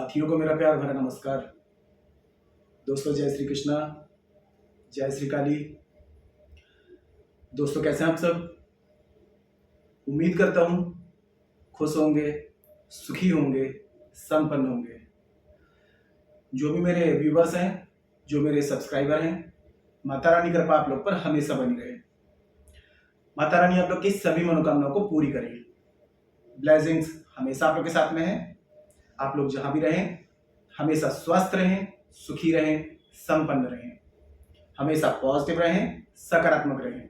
साथियों को मेरा प्यार भरा नमस्कार। दोस्तों जय श्री कृष्णा, जय श्री काली। दोस्तों कैसे हैं आप सब? उम्मीद करता हूँ खुश होंगे, सुखी होंगे, संपन्न होंगे। जो भी मेरे व्यूवर्स हैं, जो मेरे सब्सक्राइबर हैं, माता रानी कृपा आप लोग पर हमेशा बनी रहे। माता रानी आप लोग की सभी मनोकामनाओं को पूरी करे। ब्लेसिंग्स हमेशा आप लोग के साथ में है। आप लोग जहां भी रहें हमेशा स्वस्थ रहें, सुखी रहें, संपन्न रहें, हमेशा पॉजिटिव रहें, सकारात्मक रहें।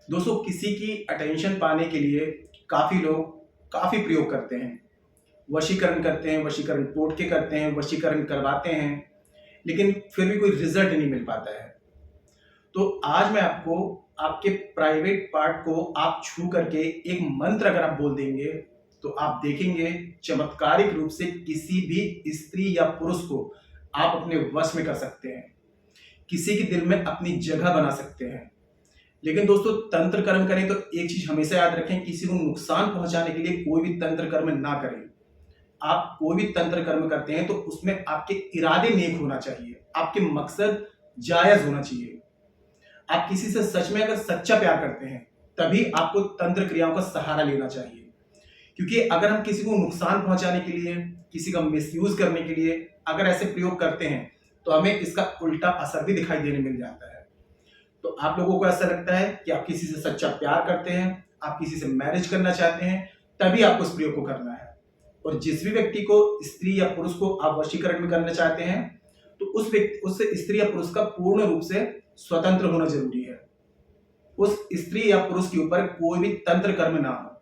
दोस्तों किसी की अटेंशन पाने के लिए काफी लोग काफी प्रयोग करते हैं, वशीकरण करते हैं, वशीकरण टोट के करते हैं, वशीकरण करवाते हैं, लेकिन फिर भी कोई रिजल्ट नहीं मिल पाता है। तो आज मैं आपको आपके प्राइवेट पार्ट को आप छू करके एक मंत्र अगर आप बोल देंगे तो आप देखेंगे चमत्कारिक रूप से किसी भी स्त्री या पुरुष को आप अपने वश में कर सकते हैं, किसी के दिल में अपनी जगह बना सकते हैं। लेकिन दोस्तों तंत्र कर्म करें तो एक चीज हमेशा याद रखें, किसी को नुकसान पहुंचाने के लिए कोई भी तंत्र कर्म ना करें। आप कोई भी तंत्र कर्म करते हैं तो उसमें आपके इरादे नेक होना चाहिए, आपके मकसद जायज होना चाहिए। आप किसी से सच में अगर सच्चा प्यार करते हैं तभी आपको तंत्र क्रियाओं का सहारा लेना चाहिए। क्योंकि अगर हम किसी को नुकसान पहुंचाने के लिए, किसी का मिसयूज करने के लिए अगर ऐसे प्रयोग करते हैं तो हमें इसका उल्टा असर भी दिखाई देने मिल जाता है। तो आप लोगों को ऐसा लगता है कि आप किसी से सच्चा प्यार करते हैं, आप किसी से मैरिज करना चाहते हैं, तभी आपको इस प्रयोग को करना है। और जिस भी व्यक्ति को, स्त्री या पुरुष को आप वशीकरण में करना चाहते हैं तो उस स्त्री या पुरुष का पूर्ण रूप से स्वतंत्र होना जरूरी है। उस स्त्री या पुरुष के ऊपर कोई भी तंत्र कर्म ना हो।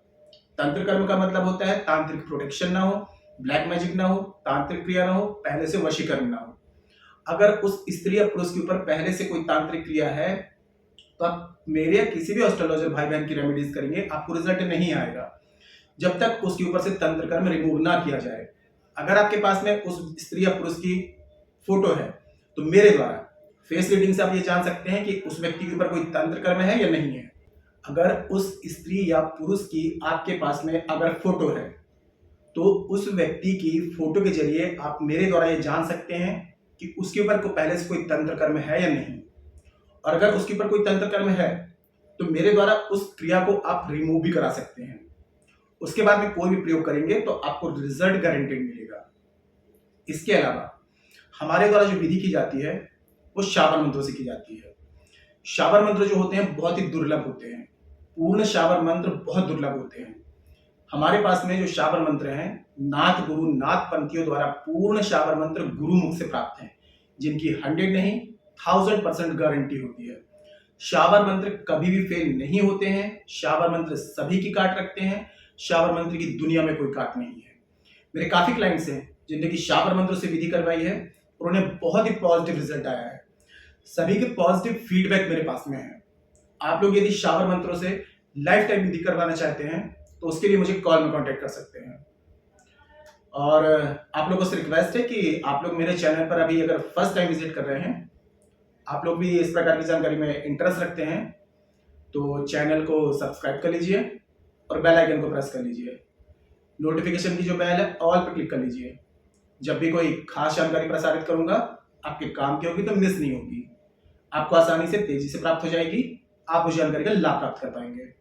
तंत्र कर्म का मतलब होता है तांत्रिक प्रोटेक्शन ना हो, ब्लैक मैजिक ना हो, तांत्रिक क्रिया ना हो, पहले से वशीकरण ना हो। अगर उस स्त्री या पुरुष के ऊपर पहले से कोई तांत्रिक क्रिया है तो आप मेरे या किसी भी एस्ट्रोलॉजर भाई बहन की रेमेडीज करेंगे, आपको रिजल्ट नहीं आएगा जब तक उसके ऊपर से तंत्र कर्म रिमूव ना किया जाए। अगर आपके पास में उस स्त्री या पुरुष की फोटो है तो मेरे द्वारा फेस रीडिंग से आप ये जान सकते हैं कि उस व्यक्ति के ऊपर कोई तंत्र कर्म है या नहीं है। अगर उस स्त्री या पुरुष की आपके पास में अगर फोटो है तो उस व्यक्ति की फोटो के जरिए आप मेरे द्वारा ये जान सकते हैं कि उसके ऊपर को पहले से कोई तंत्र कर्म है या नहीं। और अगर उसके ऊपर कोई तंत्र कर्म है तो मेरे द्वारा उस क्रिया को आप रिमूव भी करा सकते हैं। उसके बाद में कोई भी प्रयोग करेंगे तो आपको रिजल्ट गारंटेड मिलेगा। इसके अलावा हमारे द्वारा जो विधि की जाती है वो शाबर मंत्रों से की जाती है। शाबर मंत्र जो होते हैं बहुत ही दुर्लभ होते हैं, पूर्ण शाबर मंत्र बहुत दुर्लभ होते हैं। हमारे पास में जो शाबर मंत्र हैं नाथ गुरु नाथ पंथियों द्वारा पूर्ण शाबर मंत्र गुरुमुख से प्राप्त हैं, जिनकी 100 नहीं 1000% गारंटी होती है। शाबर मंत्र कभी भी फेल नहीं होते हैं। शाबर मंत्र सभी की काट रखते हैं। शाबर मंत्र की दुनिया में कोई काट नहीं है। मेरे काफी क्लाइंट्स हैं जिनने की शाबर मंत्र से विधि करवाई है और उन्हें बहुत ही पॉजिटिव रिजल्ट आया है। सभी के पॉजिटिव फीडबैक मेरे पास में है। आप लोग यदि शाबर मंत्रों से लाइफ टाइम विधि करवाना चाहते हैं तो उसके लिए मुझे कॉल में कांटेक्ट कर सकते हैं। और आप लोगों से रिक्वेस्ट है कि आप लोग मेरे चैनल पर अभी अगर फर्स्ट टाइम विजिट कर रहे हैं, आप लोग भी इस प्रकार की जानकारी में इंटरेस्ट रखते हैं तो चैनल को सब्सक्राइब कर लीजिए और बेल आइकन को प्रेस कर लीजिए। नोटिफिकेशन की जो बेल है ऑल पर क्लिक कर लीजिए। जब भी कोई खास जानकारी प्रसारित करूंगा आपके काम की होगी तो मिस नहीं होगी, आपको आसानी से तेजी से प्राप्त हो जाएगी। आप उस जानकारी का लाभ प्राप्त कर पाएंगे।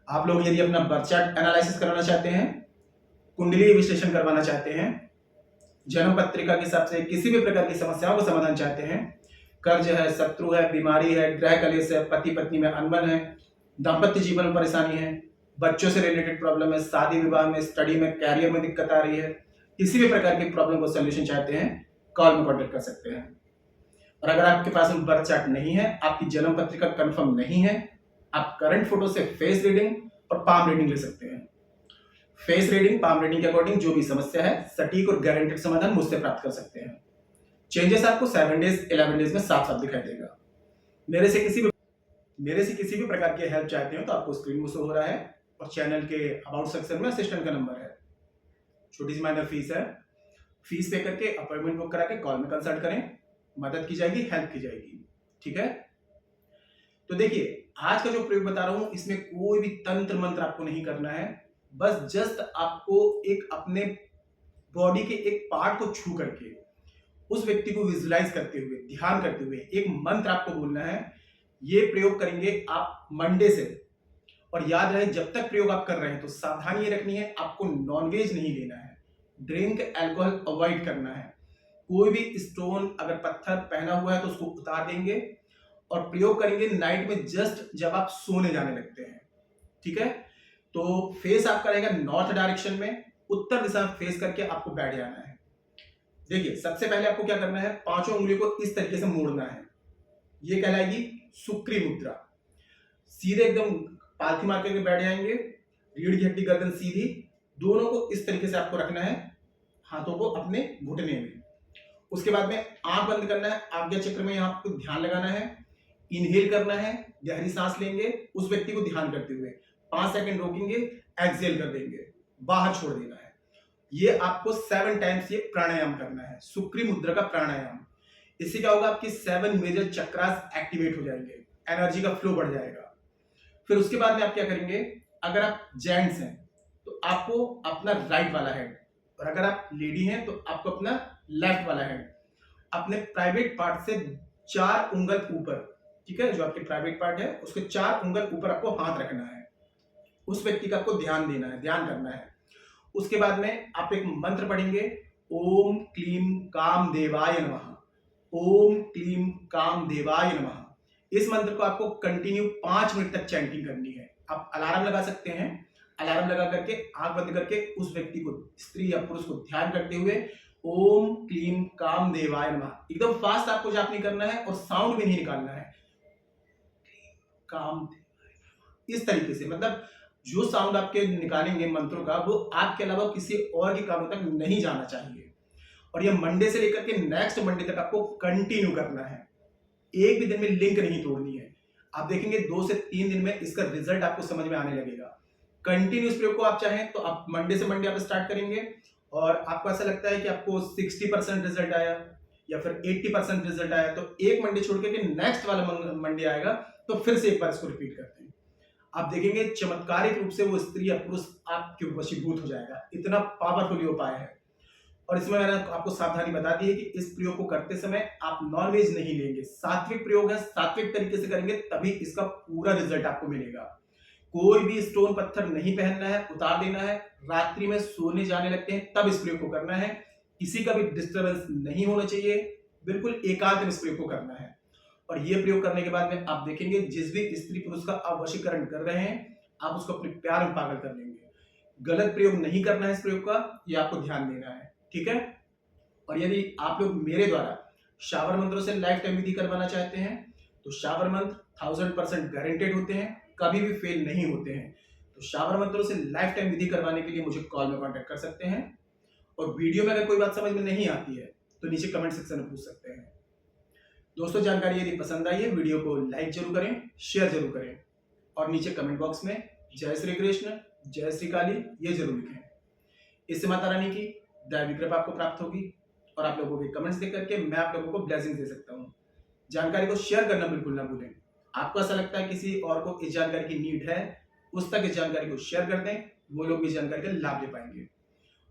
आप लोग यदि अपना बर्थ चार्ट एनालिसिस कराना चाहते हैं, कुंडली विश्लेषण करवाना चाहते हैं, जन्म पत्रिका के हिसाब से किसी भी प्रकार की समस्याओं का समाधान चाहते हैं, कर्ज है, शत्रु है, बीमारी है, ग्रह कलेश है, पति पत्नी में अनबन है, दाम्पत्य जीवन में परेशानी है, बच्चों से रिलेटेड प्रॉब्लम है, शादी विवाह में, स्टडी में, कैरियर में दिक्कत आ रही है, किसी भी प्रकार की प्रॉब्लम को सोल्यूशन चाहते हैं, कॉल में कॉन्टेक्ट कर सकते हैं। और अगर आपके पास में बर्थ चार्ट नहीं है, आपकी जन्म पत्रिका कंफर्म नहीं है, आप करंट फोटो से फेस रीडिंग और पाम रीडिंग ले सकते हैं। फेस रीडिंग, पाम रीडिंग के अकॉर्डिंग जो भी समस्या है सटीक और गारंटेड समाधान मुझसे प्राप्त कर सकते हैं। चेंजेस आपको 7 डेज 11 डेज में साफ साफ दिखाई देगा। मेरे से किसी भी प्रकार की हेल्प चाहते हो तो आपको स्क्रीन में शो हो रहा है और चैनल के अबाउट सेक्शन में असिस्टेंट का नंबर है। छोटी सी माइनर फीस है, फीस पे करके अपॉइंटमेंट बुक करा के कॉल में कंसल्ट करें, मदद की जाएगी, हेल्प की जाएगी। ठीक है, तो देखिए आज का जो प्रयोग बता रहा हूं इसमें कोई भी तंत्र मंत्र आपको नहीं करना है। बस जस्ट आपको एक अपने बॉडी के एक पार्ट को छू करके उस व्यक्ति को विजुलाइज करते हुए, ध्यान करते हुए एक मंत्र आपको बोलना है। ये प्रयोग करेंगे आप मंडे से। और याद रहे, जब तक प्रयोग आप कर रहे हैं तो सावधानी ये रखनी है, आपको नॉनवेज नहीं लेना है, ड्रिंक अल्कोहल अवॉइड करना है। कोई भी स्टोन अगर पत्थर पहना हुआ है तो उसको उतार देंगे और प्रयोग करेंगे नाइट में, जस्ट जब आप सोने जाने लगते हैं। ठीक है, तो फेस आपका रहेगा नॉर्थ डायरेक्शन में, उत्तर दिशा में फेस करके आपको बैठ जाना है। देखिए, सबसे पहले आपको क्या करना है, पांचों उंगली को इस तरीके से मोड़ना है। ये कहलाएगी सुक्री मुद्रा। सीधे एकदम पालथी मार करके बैठ जाएंगे, रीढ़ की हड्डी गर्दन सीधी, दोनों को इस तरीके से आपको रखना है, हाथों को अपने घुटने में। उसके बाद में आंख बंद करना है, आज्ञा चक्र में यहाँ आपको ध्यान लगाना है, इनहेल करना है, गहरी सांस लेंगे उस व्यक्ति को ध्यान करते हुए, 5 सेकंड रोकेंगे, एक्सहेल कर देंगे, बाहर छोड़ देना है। ये आपको 7 टाइम्स ये प्राणायाम करना है, सुक्री मुद्रा का प्राणायाम। इससे क्या होगा, आपकी 7 मेजर चक्रास एक्टिवेट हो जाएंगे, एनर्जी का फ्लो बढ़ जाएगा। फिर उसके बाद में आप क्या करेंगे, अगर आप जेंट्स हैं तो आपको अपना राइट वाला हैंड, और अगर आप लेडी हैं तो आपको अपना लेफ्ट वाला हैंड अपने प्राइवेट पार्ट से 4 उंगल ऊपर, ठीक है, जो आपके प्राइवेट पार्ट है उसके 4 उंगल ऊपर आपको हाथ रखना है। उस व्यक्ति का आपको ध्यान देना है, ध्यान करना है। उसके बाद में आप एक मंत्र पढ़ेंगे, ओम क्लीम काम देवाय नमः, ओम क्लीम काम देवाय नमः। इस मंत्र को आपको कंटिन्यू 5 मिनट तक चैंटिंग करनी है। आप अलार्म लगा सकते हैं, अलार्म लगा करके आंख बंद करके उस व्यक्ति को, स्त्री या पुरुष को ध्यान करते हुए ओम क्लीम काम देवाय नमः, एकदम फास्ट आपको जाप नहीं करना है और साउंड भी नहीं निकालना है, काम इस तरीके से, मतलब जो साउंड आपके निकालेंगे मंत्रों का वो आपके अलावा किसी और के कानों तक नहीं जाना चाहिए। और ये मंडे से लेकर के नेक्स्ट मंडे तक आपको कंटिन्यू करना है, एक भी दिन में लिंक नहीं तोड़नी है। आप देखेंगे 2 से 3 दिन में इसका रिजल्ट आपको समझ में आने लगेगा। कंटिन्यूस प्रयोग को आप चाहें तो आप मंडे से मंडे आप स्टार्ट करेंगे और आपको ऐसा लगता है कि आपको 60% रिजल्ट आया या फिर 80% रिजल्ट आया, तो एक मंडे छोड़ के नेक्स्ट वाला मंडे आएगा तो फिर से एक बार इसको रिपीट करते हैं। आप देखेंगे चमत्कारिक रूप से वो स्त्री या पुरुष आपके वशीभूत हो जाएगा, इतना पावरफुल उपाय है। और इसमें मैंने आपको सावधानी बता दी है कि इस प्रयोग को करते समय आप नॉनवेज नहीं लेंगे, सात्विक प्रयोग है, सात्विक तरीके से करेंगे तभी इसका पूरा रिजल्ट आपको मिलेगा। कोई भी स्टोन पत्थर नहीं पहनना है, उतार देना है, रात्रि में सोने जाने लगते हैं तब इस प्रयोग को करना है, किसी का भी डिस्टर्बेंस नहीं होना चाहिए, बिल्कुल एकांत में इस प्रयोग को करना है। और ये प्रयोग करने के बाद में आप देखेंगे जिस भी स्त्री पुरुष का आप वशीकरण कर रहे हैं आप उसको अपने प्यार में पागल कर लेंगे। गलत प्रयोग नहीं करना है इस प्रयोग का, ये आपको ध्यान देना है, ठीक है। और यदि आप लोग मेरे द्वारा शावर मंत्रों से लाइफ टाइम विधि करवाना चाहते हैं तो शावर मंत्र 1000% गारंटेड होते हैं, कभी भी फेल नहीं होते हैं। तो शावर मंत्रों से लाइफ टाइम विधि करवाने के लिए मुझे कॉल में कांटेक्ट कर सकते हैं। और वीडियो में अगर कोई बात समझ में नहीं आती है तो नीचे कमेंट सेक्शन में पूछ सकते हैं। दोस्तों, जानकारी यदि पसंद आई है वीडियो को लाइक जरूर करें, शेयर जरूर करें और नीचे कमेंट बॉक्स में जय श्री कृष्ण, जय श्री काली ये जरूर लिखें। इससे माता रानी की दैवी कृपा आपको प्राप्त होगी और आप लोगों के कमेंट्स देख करके मैं आप लोगों को ब्लेसिंग दे सकता हूँ। जानकारी को शेयर करना बिल्कुल ना भूलें। आपको ऐसा लगता है किसी और को इस जानकारी की नीड है, उस तक इस जानकारी को शेयर कर दें, वो लोग भी इस जानकारी का लाभ ले पाएंगे।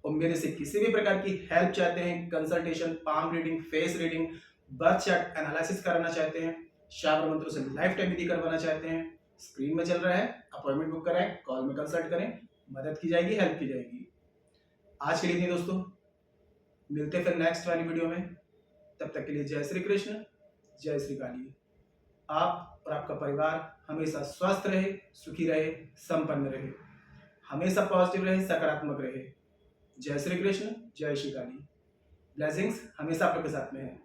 और मेरे से किसी भी प्रकार की हेल्प चाहते हैं, consultation, palm reading, face reading, birth chart analysis कराना चाहते हैं, शावर मंत्रों से लाइफ टाइम विधि करवाना चाहते हैं, स्क्रीन में चल रहा है, अपॉइंटमेंट बुक कराएं, कॉल में कंसल्ट करें, मदद की जाएगी, हेल्प की जाएगी। आज के लिए नहीं दोस्तों, मिलते हैं फिर नेक्स्ट वाली वीडियो में। तब तक के लिए जय श्री कृष्ण, जय श्री काली। आप और आपका परिवार हमेशा स्वस्थ रहे, सुखी रहे, संपन्न रहे, हमेशा पॉजिटिव रहे, सकारात्मक रहे। जय श्री कृष्ण, जय श्री काली। ब्लेसिंग्स हमेशा आप लोग के साथ में है।